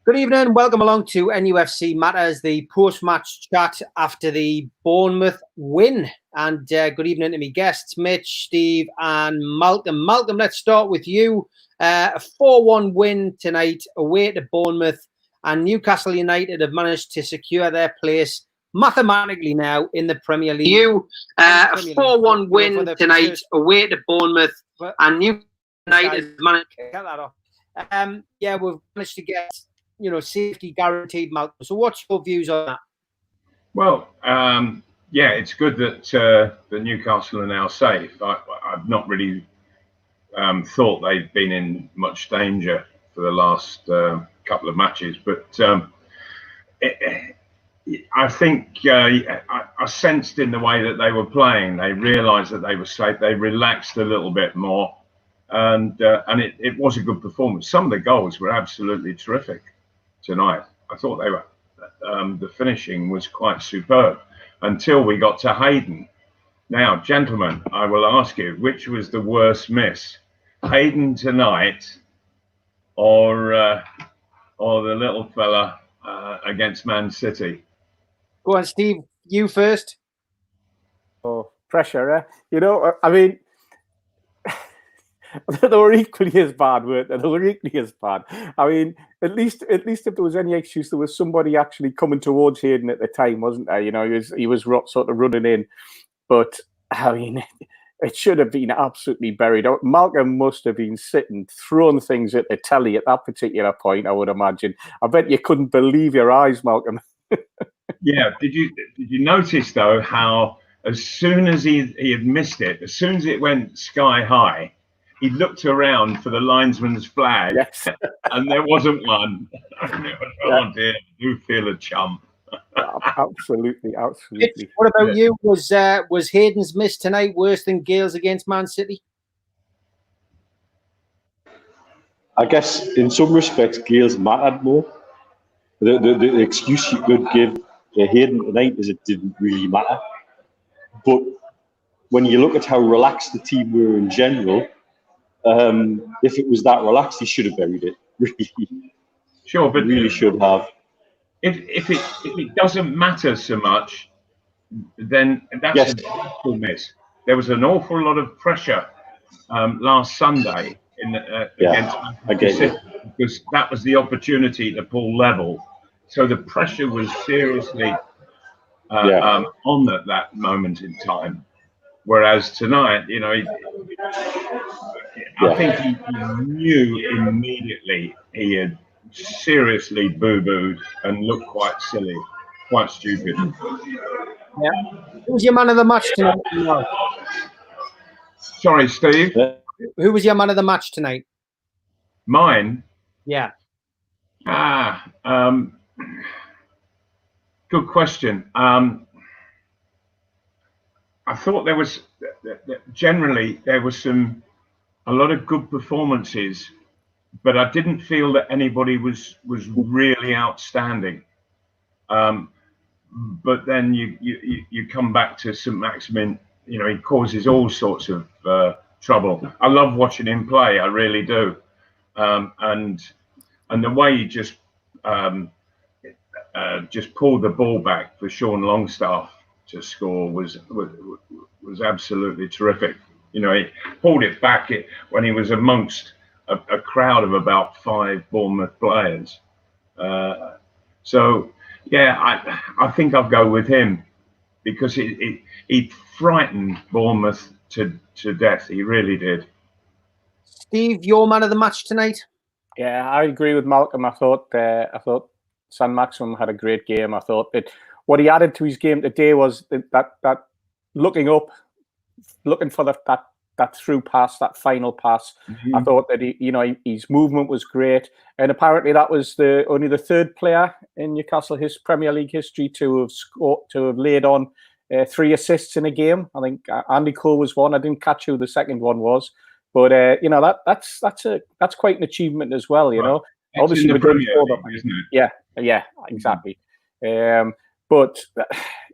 Good evening. Welcome along to NUFC Matters, the post-match chat after the Bournemouth win. And good evening to my guests, Mitch, Steve and Malcolm. Malcolm, let's start with you. A 4-1 win tonight away to Bournemouth, and Newcastle United have managed to secure their place mathematically now in the Premier League. A 4-1 win tonight away to Bournemouth, and Newcastle United have managed to get that off. We've managed to get safety guaranteed, Malcolm. So what's your views on that? Well, it's good that the Newcastle are now safe. I've not really thought they've been in much danger for the last couple of matches, but I think I sensed in the way that they were playing, they realised that they were safe. They relaxed a little bit more, and it was a good performance. Some of the goals were absolutely terrific tonight. I thought they were. The finishing was quite superb until we got to Hayden. Now, gentlemen, I will ask you, which was the worst miss, Hayden tonight, or the little fella against Man City? Go on, Steve. You first. Oh, pressure, eh? I mean, they were equally as bad, weren't they? They were equally as bad. I mean, at least if there was any excuse, there was somebody actually coming towards Hayden at the time, wasn't there? He was sort of running in. But, I mean, it should have been absolutely buried. Malcolm must have been sitting, throwing things at the telly at that particular point, I would imagine. I bet you couldn't believe your eyes, Malcolm. Yeah. Did you notice, though, how as soon as he had missed it, as soon as it went sky high, he looked around for the linesman's flag, yes. And there wasn't one. Oh dear, I do feel a chump. Absolutely. What about you? Was Hayden's miss tonight worse than Gale's against Man City? I guess in some respects, Gale's mattered more. The excuse you could give Hayden tonight is it didn't really matter. But when you look at how relaxed the team were in general, if it was that relaxed, he should have buried it. Really. Sure, but really should have. If it doesn't matter so much, then that's a beautiful miss. There was an awful lot of pressure last Sunday against City, because that was the opportunity to pull level. So the pressure was seriously on at that moment in time. Whereas tonight, I think he knew immediately he had seriously boo-booed and looked quite silly, quite stupid. Yeah. Who was your man of the match tonight? Sorry, Steve? Who was your man of the match tonight? Mine? Yeah. Good question. I thought there was generally a lot of good performances, but I didn't feel that anybody was really outstanding. But then you come back to St. Maximin. He causes all sorts of trouble. I love watching him play. I really do. And the way he just pulled the ball back for Sean Longstaff to score was absolutely terrific. He pulled it back when he was amongst a crowd of about 5 Bournemouth players. I think I'll go with him because he frightened Bournemouth to death. He really did. Steve, your man of the match tonight? Yeah, I agree with Malcolm. I thought San Maximum had a great game. I thought that what he added to his game today was that looking up, looking for that through pass, that final pass. Mm-hmm. I thought that his movement was great, and apparently that was only the 3rd player in Newcastle Premier League history to have laid on 3 assists in a game. I think Andy Cole was one. I didn't catch who the second one was, but that's quite an achievement as well. Right. Obviously the Premier League, isn't it? Yeah, exactly. But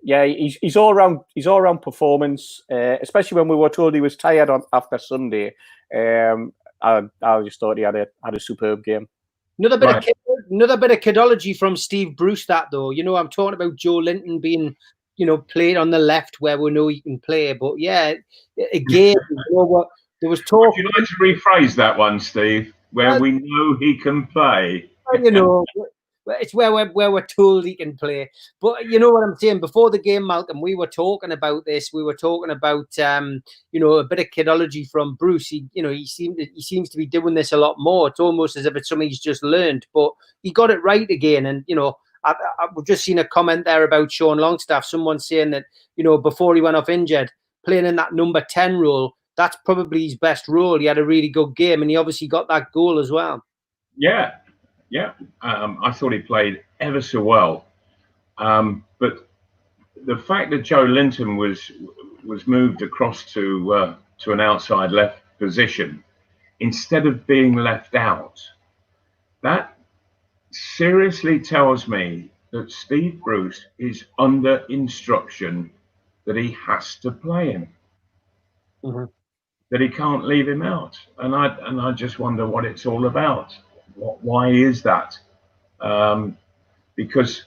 his all round performance, especially when we were told he was tired after Sunday. I just thought he had a superb game. Another bit of kidology from Steve Bruce. That though, I'm talking about Joe Linton being, played on the left where we know he can play. But yeah, again, what there was talk. Would you like to rephrase that one, Steve? Where we know he can play. It's where we're told he can play. But you know what I'm saying? Before the game, Malcolm, we were talking about this. We were talking about a bit of kidology from Bruce. He seems to be doing this a lot more. It's almost as if it's something he's just learned. But he got it right again. And I've just seen a comment there about Sean Longstaff. Someone saying that before he went off injured, playing in that number 10 role, that's probably his best role. He had a really good game, and he obviously got that goal as well. Yeah. I thought he played ever so well. But the fact that Joe Linton was moved across to an outside left position instead of being left out, that seriously tells me that Steve Bruce is under instruction that he has to play him. Mm-hmm. That he can't leave him out, and I just wonder what it's all about. Why is that? Because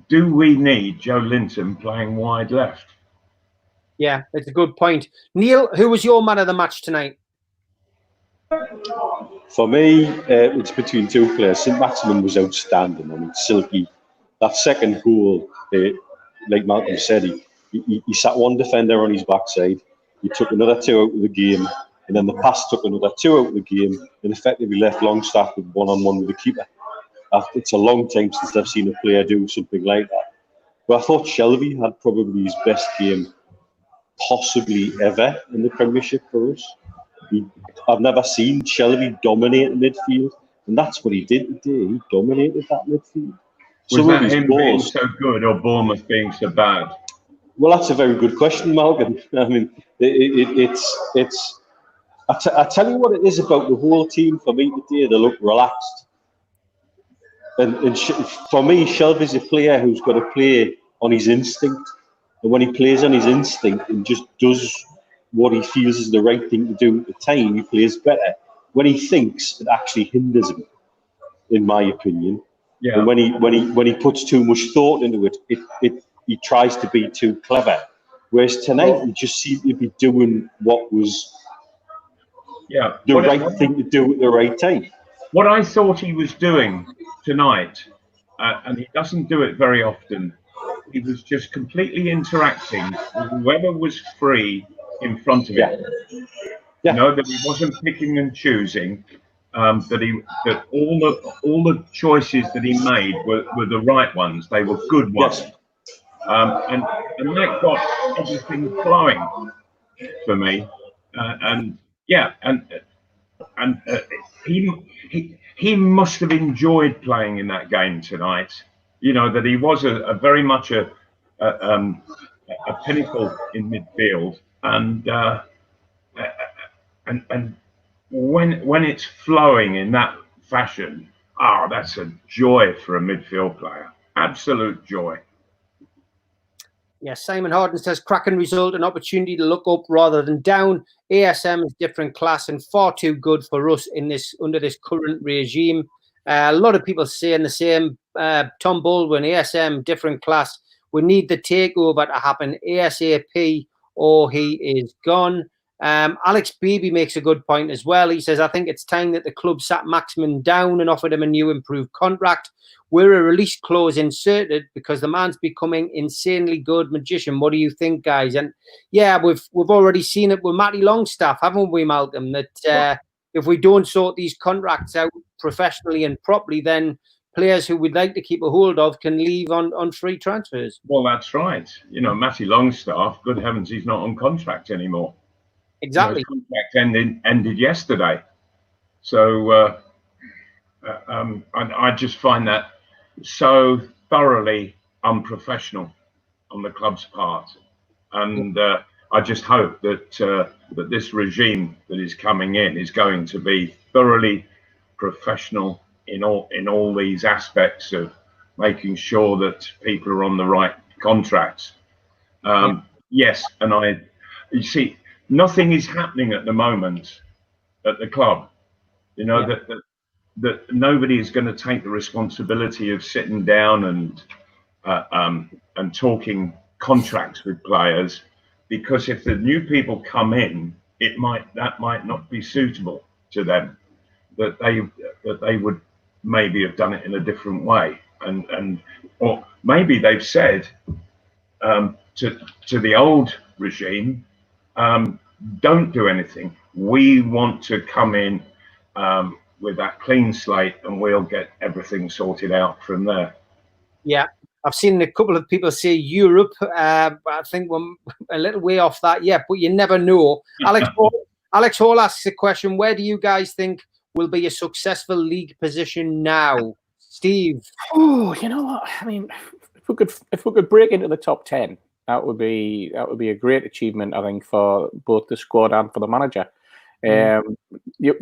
do we need Joe Linton playing wide left? Yeah, it's a good point. Neil, who was your man of the match tonight? For me, it's between two players. St. Maximin was outstanding. I mean, Silky, that second goal, like Malcolm said, he sat one defender on his backside. He took another two out of the game, and then the pass took another two out of the game, and effectively left Longstaff with one-on-one with the keeper. It's a long time since I've seen a player do something like that. But I thought Shelby had probably his best game possibly ever in the Premiership for us. I've never seen Shelby dominate the midfield, and that's what he did today. He dominated that midfield. Was that him being so good or Bournemouth being so bad? Well, that's a very good question, Malcolm. I mean, it's. I tell you what it is about the whole team for me today. They look relaxed, and for me, Shelby's a player who's got to play on his instinct, and when he plays on his instinct and just does what he feels is the right thing to do at the time, he plays better. When he thinks, it actually hinders him, in my opinion. Yeah. And when he puts too much thought into it, he tries to be too clever. Whereas tonight, he just seemed to be doing what was the right thing to do at the right time. What I thought he was doing tonight, and he doesn't do it very often, he was just completely interacting with whoever was free in front of him. Yeah. That he wasn't picking and choosing. That all the choices that he made were the right ones. They were good ones. Yes. And that got everything flowing for me. He must have enjoyed playing in that game tonight. That he was a very much a pinnacle in midfield, and when it's flowing in that fashion, that's a joy for a midfield player. Absolute joy. Yes, Simon Harden says, cracking result, an opportunity to look up rather than down. ASM is different class and far too good for us under this current regime. A lot of people saying the same. Tom Baldwin, ASM, different class. We need the takeover to happen ASAP or he is gone. Alex Beebe makes a good point as well. He says, I think it's time that the club sat Maximin down and offered him a new improved contract. We're a release clause inserted because the man's becoming insanely good magician. What do you think, guys? And yeah, we've already seen it with Matty Longstaff, haven't we, Malcolm? That if we don't sort these contracts out professionally and properly, then players who we'd like to keep a hold of can leave on free transfers. Well, that's right. Matty Longstaff, good heavens, he's not on contract anymore. Exactly. His contract ended yesterday. So I just find that so thoroughly unprofessional on the club's part. And I just hope that that this regime that is coming in is going to be thoroughly professional in all these aspects of making sure that people are on the right contracts. Yes, and you see, nothing is happening at the moment at the club You know, that nobody is going to take the responsibility of sitting down and talking contracts with players, because if the new people come in, that might not be suitable to them. That they would maybe have done it in a different way, or maybe they've said to the old regime, don't do anything. We want to come in with that clean slate, and we'll get everything sorted out from there. Yeah, I've seen a couple of people say Europe. I think we're a little way off that yet, but you never know. Alex Hall asks a question: where do you guys think will be a successful league position now? Steve? Oh, you know what? I mean, if we could break into the top 10, that would be a great achievement, I think, for both the squad and for the manager. You're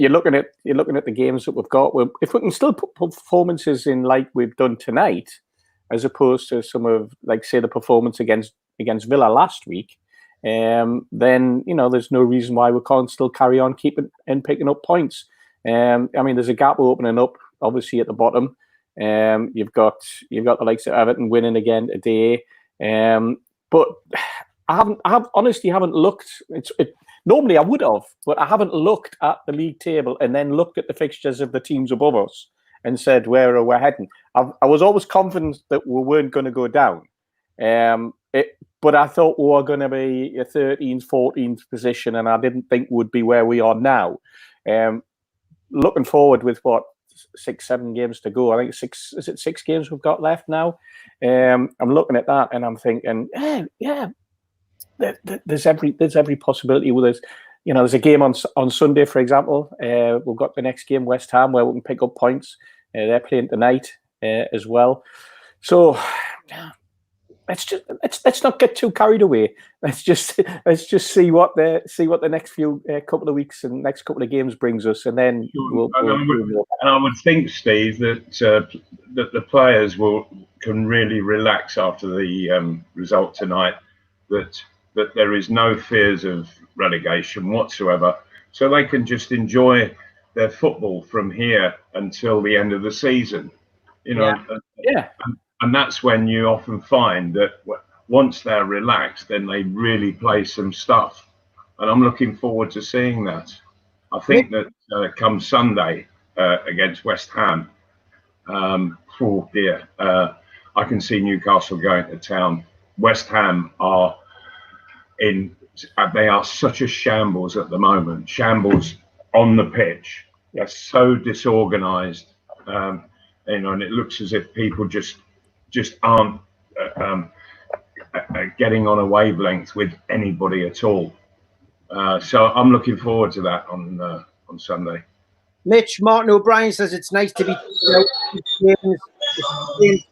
looking at the games that we've got. If we can still put performances in like we've done tonight, as opposed to some of, like, say, the performance against Villa last week, then there's no reason why we can't still carry on keeping and picking up points. I mean, there's a gap opening up, obviously, at the bottom. You've got the likes of Everton winning again today, but I honestly haven't looked. Normally I would have, but I haven't looked at the league table and then looked at the fixtures of the teams above us and said where we're heading. I was always confident that we weren't going to go down, but I thought we were going to be a 13th, 14th position, and I didn't think would be where we are now. Looking forward with 6-7 games to go. I think 6 games we've got left now. I'm looking at that and I'm thinking, there's every possibility. Well, there's a game on Sunday, for example. We've got the next game, West Ham, where we can pick up points. They're playing tonight as well. So let's not get too carried away. Let's just see what the next few couple of weeks and next couple of games brings us, and then I would think, Steve, that the players can really relax after the result tonight. That there is no fears of relegation whatsoever, so they can just enjoy their football from here until the end of the season. And that's when you often find that once they're relaxed, then they really play some stuff. And I'm looking forward to seeing that. I think that come Sunday against West Ham, I can see Newcastle going to town. West Ham they are such a shambles at the moment. Shambles on the pitch. They're so disorganised, and it looks as if people just aren't getting on a wavelength with anybody at all. So I'm looking forward to that on Sunday. Mitch, Martin O'Brien says it's nice to be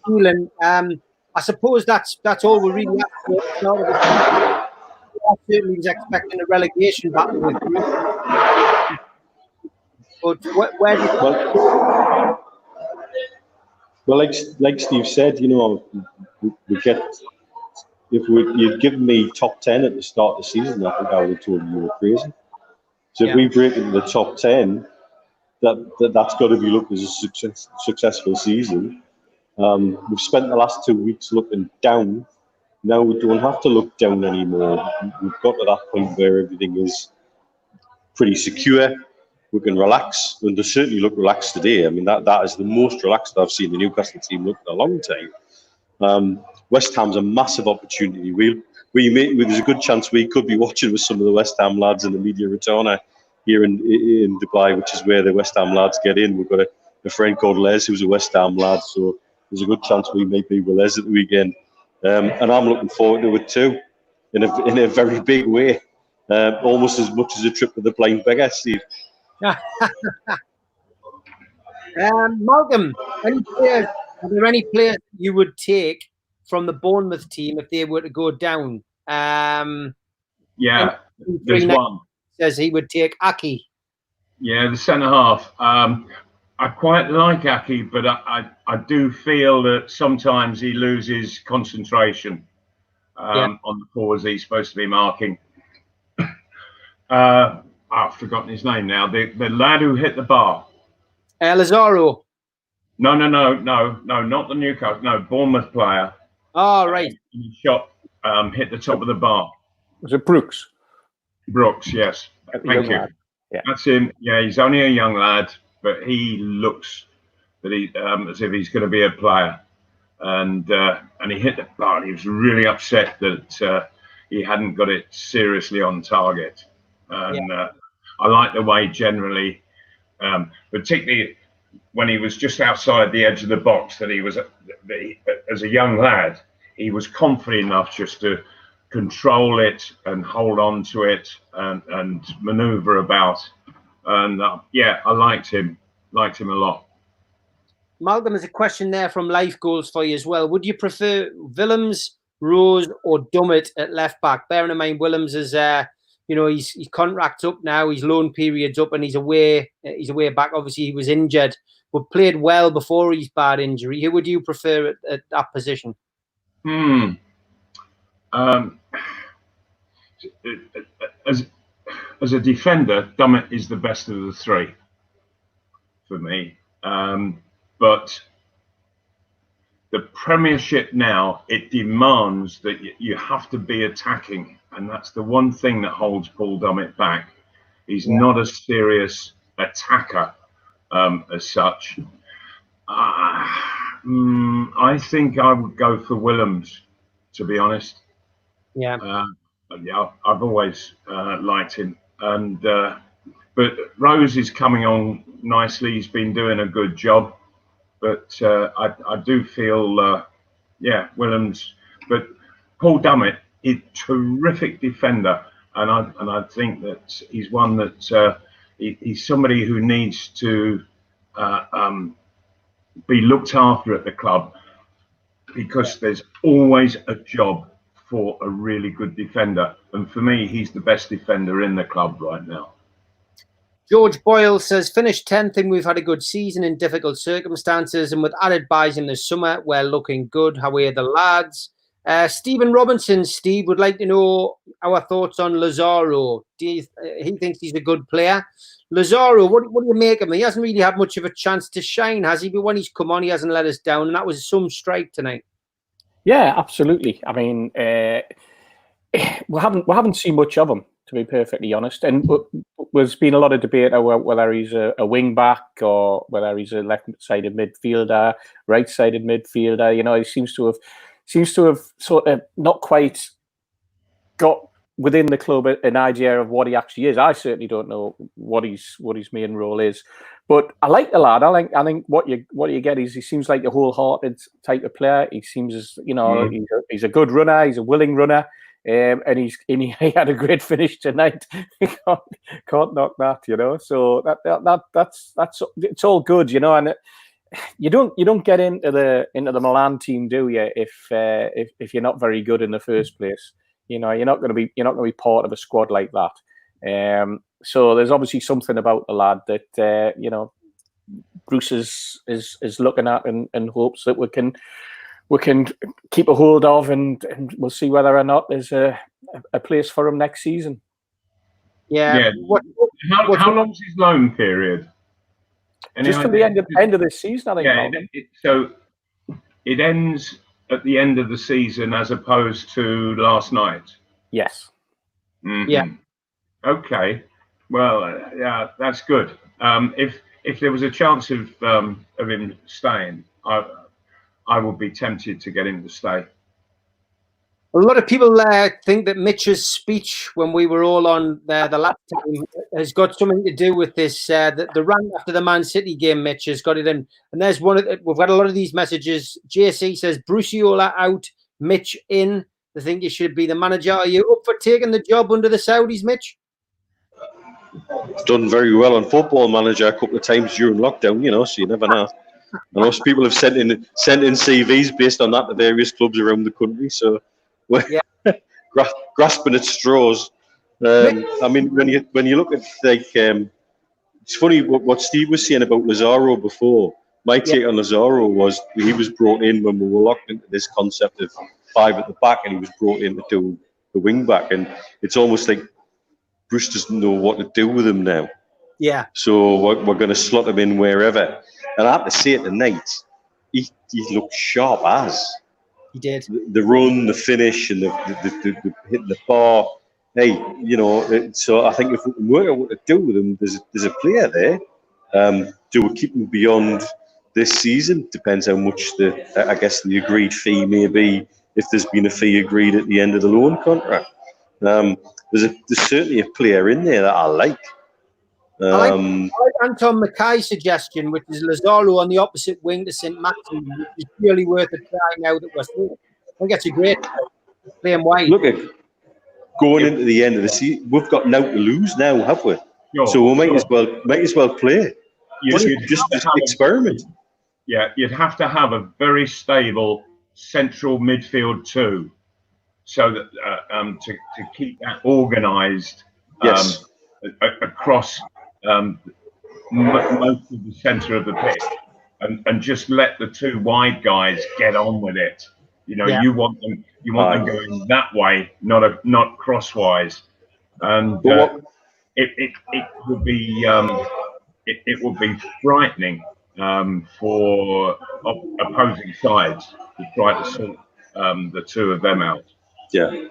feeling. I suppose that's all we really have to. I certainly was expecting a relegation battle with you. But where did well, like Steve said, we get. If you'd given me top 10 at the start of the season, I think I would have told you were crazy. So if we break into the top 10, that's got to be looked as a successful season. We've spent the last 2 weeks looking down. Now we don't have to look down anymore. We've got to that point where everything is pretty secure. We can relax, and they certainly look relaxed today. I mean, that is the most relaxed I've seen the Newcastle team look in a long time. West Ham's a massive opportunity. There's a good chance we could be watching with some of the West Ham lads in the media returner here in Dubai, which is where the West Ham lads get in. We've got a friend called Les who's a West Ham lad, so there's a good chance we might be with Les at the weekend. And I'm looking forward to it too, in a very big way, almost as much as a trip to the Blind Beggar, Steve. Malcolm, are there any players you would take from the Bournemouth team if they were to go down? There's one. Says he would take Aki. Yeah, the centre half. I quite like Aki, but I do feel that sometimes he loses concentration on the forwards he's supposed to be marking. I've forgotten his name now. The lad who hit the bar. Lazaro. No, not the Newcastle. No, Bournemouth player. Oh, right. He shot, hit the top of the bar. Was it Brooks? Brooks, yes. Thank you. Yeah. That's him. Yeah, he's only a young lad, but he looks that he as if he's going to be a player. And he hit the bar. And he was really upset that he hadn't got it seriously on target. And I like the way generally, particularly when he was just outside the edge of the box, that he was, as a young lad, he was confident enough just to control it and hold on to it and maneuver about. And I liked him a lot. Malcolm, there's a question there from Life Goals for you as well. Would you prefer Willems, Rose, or Dummett at left back? Bearing in mind Willems is, his contract's up now, his loan period's up, and he's away back. Obviously, he was injured, but played well before his bad injury. Who would you prefer at that position? As a defender, Dummett is the best of the three for me. But the Premiership now, it demands that you have to be attacking. And that's the one thing that holds Paul Dummett back. He's not a serious attacker as such. I think I would go for Willems, to be honest. I've always liked him. But Rose is coming on nicely. He's been doing a good job. But I do feel, Willems. But Paul Dummett is a terrific defender, and I think that he's one that he's somebody who needs to be looked after at the club, because there's always a job for a really good defender, and for me, he's the best defender in the club right now. George Boyle says, finished 10th and we've had a good season in difficult circumstances, and with added buys in the summer, we're looking good. How are the lads? Stephen Robinson, Steve, would like to know our thoughts on Lazaro. He thinks he's a good player. Lazaro, what do you make of him? He hasn't really had much of a chance to shine, has he? But when he's come on, he hasn't let us down, and that was some strike tonight. Yeah, absolutely. I mean, we haven't seen much of him, to be perfectly honest. And there's been a lot of debate about whether he's a wing back or whether he's a left-sided midfielder, right-sided midfielder. You know, he seems to have sort of not quite got within the club an idea of what he actually is. I certainly don't know what his main role is, but I like the lad. I think what you get is he seems like a wholehearted type of player. He seems as he's a good runner. He's a willing runner. And he had a great finish tonight. can't knock that, you know. So that's it's all good, you know. And you don't get into the Milan team, do you? If you're not very good in the first place, you know, you're not going to be part of a squad like that. So there's obviously something about the lad that Bruce is looking at and hopes that we can keep a hold of, and we'll see whether or not there's a place for him next season. Yeah. How long's his loan period? Just to the end of this season, I think. Yeah. So it ends at the end of the season as opposed to last night. Yes. Mm-hmm. Yeah. Okay. Well, yeah, that's good. If there was a chance of him staying, I would be tempted to get him to stay. A lot of people think that Mitch's speech when we were all on the last time has got something to do with this. The rant after the Man City game, Mitch has got it in. And there's we've got a lot of these messages. JC says, Bruciola out, Mitch in. They think you should be the manager. Are you up for taking the job under the Saudis, Mitch? Done very well on Football Manager a couple of times during lockdown, you know, so you never know. And most people have sent in CVs based on that to various clubs around the country. So we're grasping at straws. I mean, when you look at it's funny what Steve was saying about Lazaro before. My take on Lazaro was he was brought in when we were locked into this concept of 5 at the back, and he was brought in to do the wing back, and it's almost like Bruce doesn't know what to do with him now. Yeah. So we're going to slot him in wherever. And I have to say tonight, he looked sharp as. He did. The run, the finish, and the hitting the bar. Hey, so I think if we can work out what to do with him, there's a player there. Do we keep him beyond this season? Depends how much the agreed fee may be, if there's been a fee agreed at the end of the loan contract. There's certainly a player in there that I like. I like Anton Mackay's suggestion, which is Lazaro on the opposite wing to St. Maximin, which is really worth a try now that we're through. I think that's a great play him wide. Look at going into the end of the season, we've got now to lose now, have we? So we might as well play. Just experiment. Yeah, you'd have to have a very stable central midfield too, so that to keep that organised across most of the centre of the pitch, and just let the two wide guys get on with it. You want them going that way, not crosswise, and it would be it would be frightening for opposing sides to try to sort the two of them out. Yeah.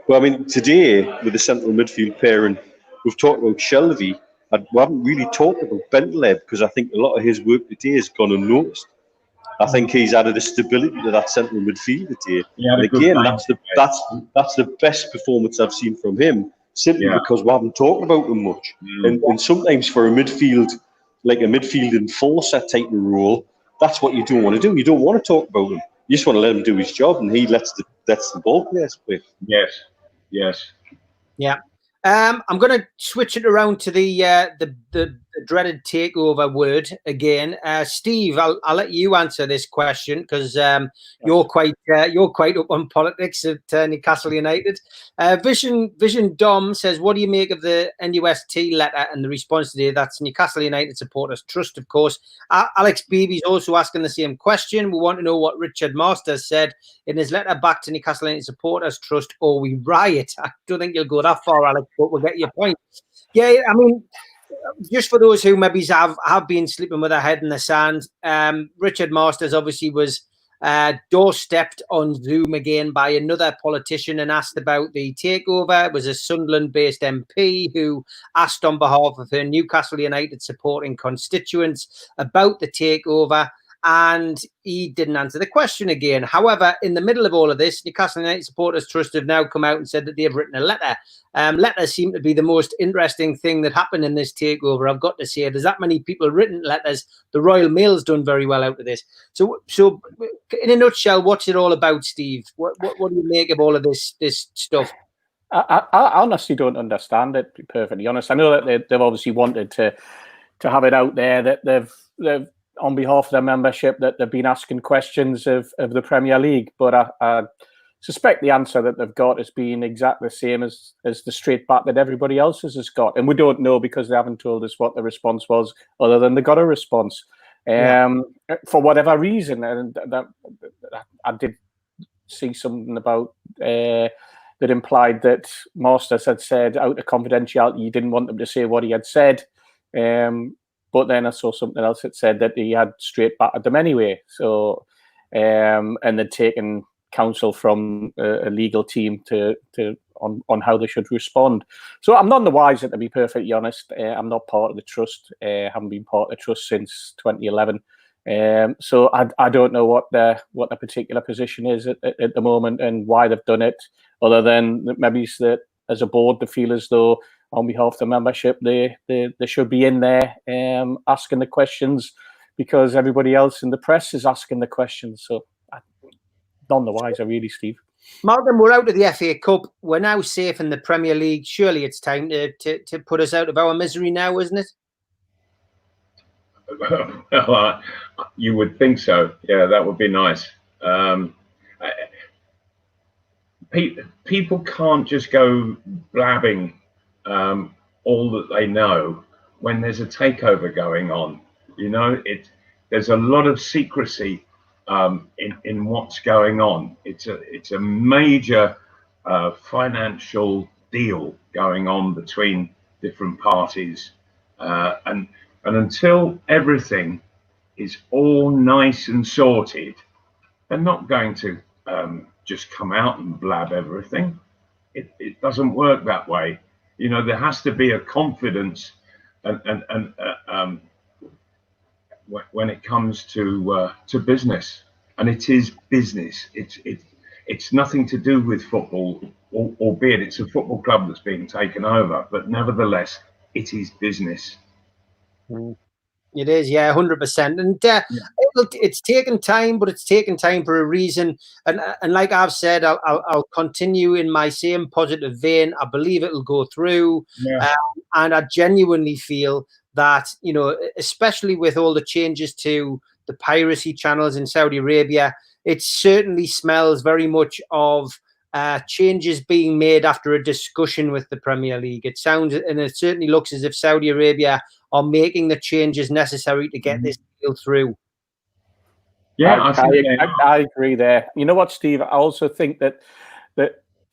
Well, I mean, today with the central midfield pairing, we've talked about Shelby. We haven't really talked about Bentley because I think a lot of his work today has gone unnoticed. I think he's added a stability to that central midfield today. And again, that's the best performance I've seen from him, simply because we haven't talked about him much. And sometimes for a midfield, like a midfield enforcer type of role, that's what you don't want to do. You don't want to talk about him. You just want to let him do his job, and he lets the ball players play. Yes. Yeah. I'm going to switch it around to the dreaded takeover word again. Steve, I'll let you answer this question because you're quite up on politics at Newcastle United. Vision Dom says, "What do you make of the NUFC letter and the response today?" That's Newcastle United Supporters Trust, of course. Alex Beebe's also asking the same question. We want to know what Richard Masters said in his letter back to Newcastle United Supporters Trust, or we riot. I don't think you'll go that far, Alex, but we'll get your point. Yeah, I mean, just for those who maybe have been sleeping with their head in the sand, Richard Masters obviously was doorstepped on Zoom again by another politician and asked about the takeover. It was a Sunderland-based MP who asked on behalf of her Newcastle United supporting constituents about the takeover, and he didn't answer the question again. However, in the middle of all of this, Newcastle United Supporters Trust have now come out and said that they've written a letter. Letters seem to be the most interesting thing that happened in this takeover, I've got to say. There's that many people written letters. The Royal Mail's done very well out of this. So in a nutshell, what's it all about, Steve? What do you make of all of this stuff? I honestly don't understand it, to be perfectly honest. I know that they've obviously wanted to have it out there that they've on behalf of their membership, that they've been asking questions of the Premier League, but I suspect the answer that they've got has been exactly the same as the straight bat that everybody else has got, and we don't know because they haven't told us what the response was, other than they got a response for whatever reason. And that I did see something about that implied that Masters had said out of confidentiality he didn't want them to say what he had said. But then I saw something else that said that he had straight battered them anyway. So, and they'd taken counsel from a legal team on how they should respond. So I'm none the wiser, to be perfectly honest. I'm not part of the trust. Haven't been part of the trust since 2011. So I don't know what the particular position is at the moment and why they've done it, other than maybe it's that as a board they feel as though on behalf of the membership they should be in there asking the questions because everybody else in the press is asking the questions. So none the wiser, really, Steve. Malcolm, we're out of the FA Cup. We're now safe in the Premier League. Surely it's time to put us out of our misery now, isn't it? Well, you would think so. Yeah, that would be nice. People can't just go blabbing all that they know when there's a takeover going on. You know, there's a lot of secrecy in what's going on. It's a major financial deal going on between different parties, And until everything is all nice and sorted, they're not going to just come out and blab everything. It doesn't work that way. You know, there has to be a confidence, and when it comes to business, and it is business. It's nothing to do with football, albeit it's a football club that's being taken over. But nevertheless, it is business. It is, yeah, 100%. And it's taken time, but it's taken time for a reason. And like I've said, I'll continue in my same positive vein. I believe it'll go through, and I genuinely feel that, you know, especially with all the changes to the piracy channels in Saudi Arabia, it certainly smells very much of changes being made after a discussion with the Premier League. It sounds, and it certainly looks as if Saudi Arabia are making the changes necessary to get this deal through. Yeah, I agree there. You know what, Steve? I also think that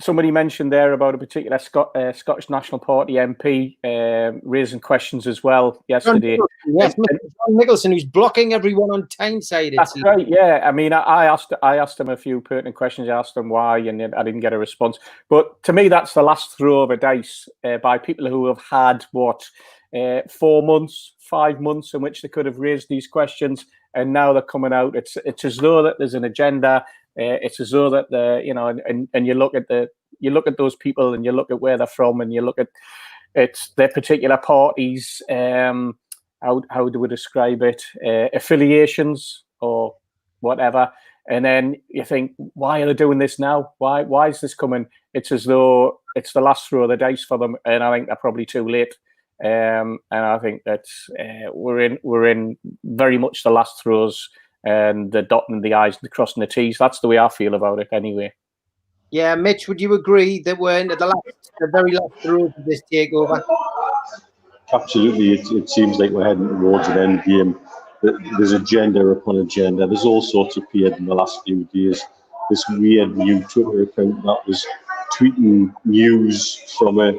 somebody mentioned there about a particular Scottish National Party MP raising questions as well yesterday. John Nicholson, who's blocking everyone on Tyneside. That's right. Yeah, I mean, I asked him a few pertinent questions. I asked him why, and I didn't get a response. But to me, that's the last throw of a dice by people who have had 4 months, 5 months in which they could have raised these questions, and now they're coming out. It's as though that there's an agenda. It's as though that and you look at those people, and you look at where they're from, and you look at their particular parties. How do we describe it? Affiliations or whatever. And then you think, why are they doing this now? Why is this coming? It's as though it's the last throw of the dice for them, and I think they're probably too late. And I think that we're in very much the last throws, and the dotting the I's and the crossing the T's. That's the way I feel about it anyway. Yeah, Mitch, would you agree that we're into the very last throws of this takeover? Absolutely. It seems like we're heading towards an end game. There's agenda upon agenda. There's all sorts appeared in the last few days. This weird new Twitter account that was tweeting news from a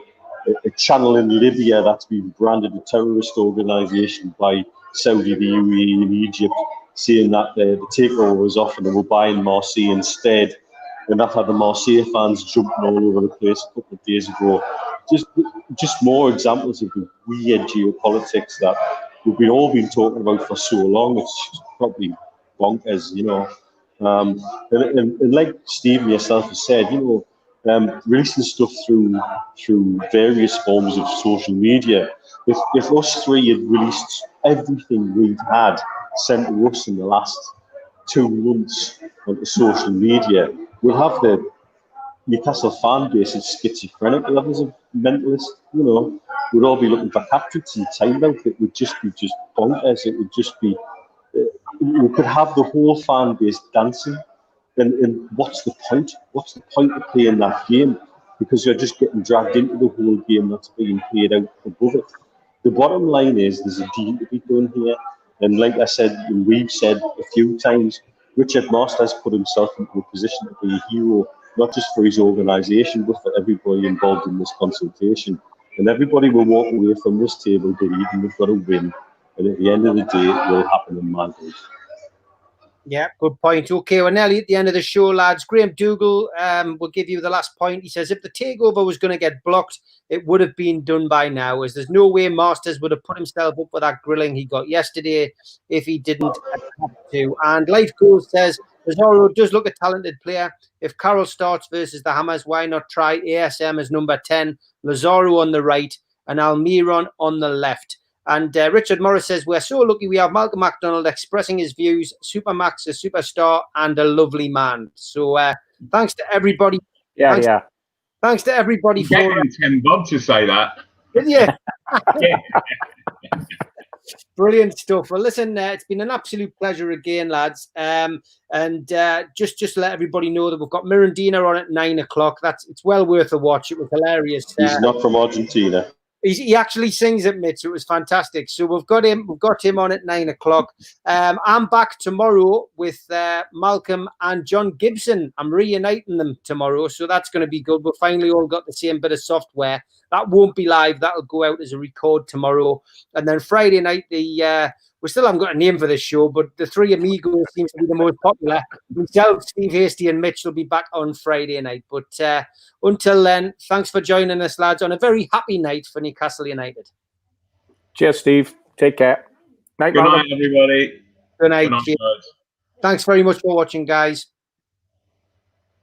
channel in Libya that's been branded a terrorist organisation by Saudi, the UAE, and Egypt, saying that the takeover was off and they were buying Marseille instead. And I've had the Marseille fans jumping all over the place a couple of days ago. Just more examples of the weird geopolitics that we've all been talking about for so long. It's just probably bonkers, you know. And like Steve and yourself have said, you know, releasing stuff through various forms of social media. If us three had released everything we've had sent to us in the last 2 months onto social media, we'll have the Newcastle fan base is schizophrenic levels of mentalist. You know, we'd all be looking for hat-tricks and timeout. It would just be bonkers. It would just be. We could have the whole fan base dancing, and what's the point? What's the point of playing that game? Because you're just getting dragged into the whole game that's being played out above it. The bottom line is there's a deal to be done here, and like I said, and we've said a few times, Richard Masters put himself into a position to be a hero, not just for his organisation, but for everybody involved in this consultation. And everybody will walk away from this table believing we've got to win. And at the end of the day, it will happen in manhood. Yeah, good point. Okay, we're nearly at the end of the show, lads. Graham Dougal will give you the last point. He says, if the takeover was going to get blocked, it would have been done by now, as there's no way Masters would have put himself up for that grilling he got yesterday if he didn't have to. And Life Goes says, Lazaro does look a talented player. If Carroll starts versus the Hammers, why not try ASM as number 10, Lazaro on the right, and Almiron on the left? And Richard Morris says, we're so lucky we have Malcolm MacDonald expressing his views, Supermac's a superstar and a lovely man. So thanks to everybody. Thanks to everybody for getting 10 bob to say that. Yeah. Brilliant stuff. Well, listen, it's been an absolute pleasure again, lads. And just to let everybody know that we've got Mirandina on at 9 o'clock. It's well worth a watch. It was hilarious. He's not from Argentina. He actually sings it, Mitch. So it was fantastic. So we've got him on at 9 o'clock. I'm back tomorrow with Malcolm and John Gibson. I'm reuniting them tomorrow, so that's going to be good. We've finally all got the same bit of software. that won't be live. That'll go out as a record tomorrow. And then Friday night, we still haven't got a name for this show, but the Three Amigos seems to be the most popular. Myself, Steve, Hastie and Mitch will be back on Friday night. But until then, thanks for joining us, lads, on a very happy night for Newcastle United. Cheers, Steve. Take care. Good night, everybody. Good night. Good night, guys. Thanks very much for watching, guys.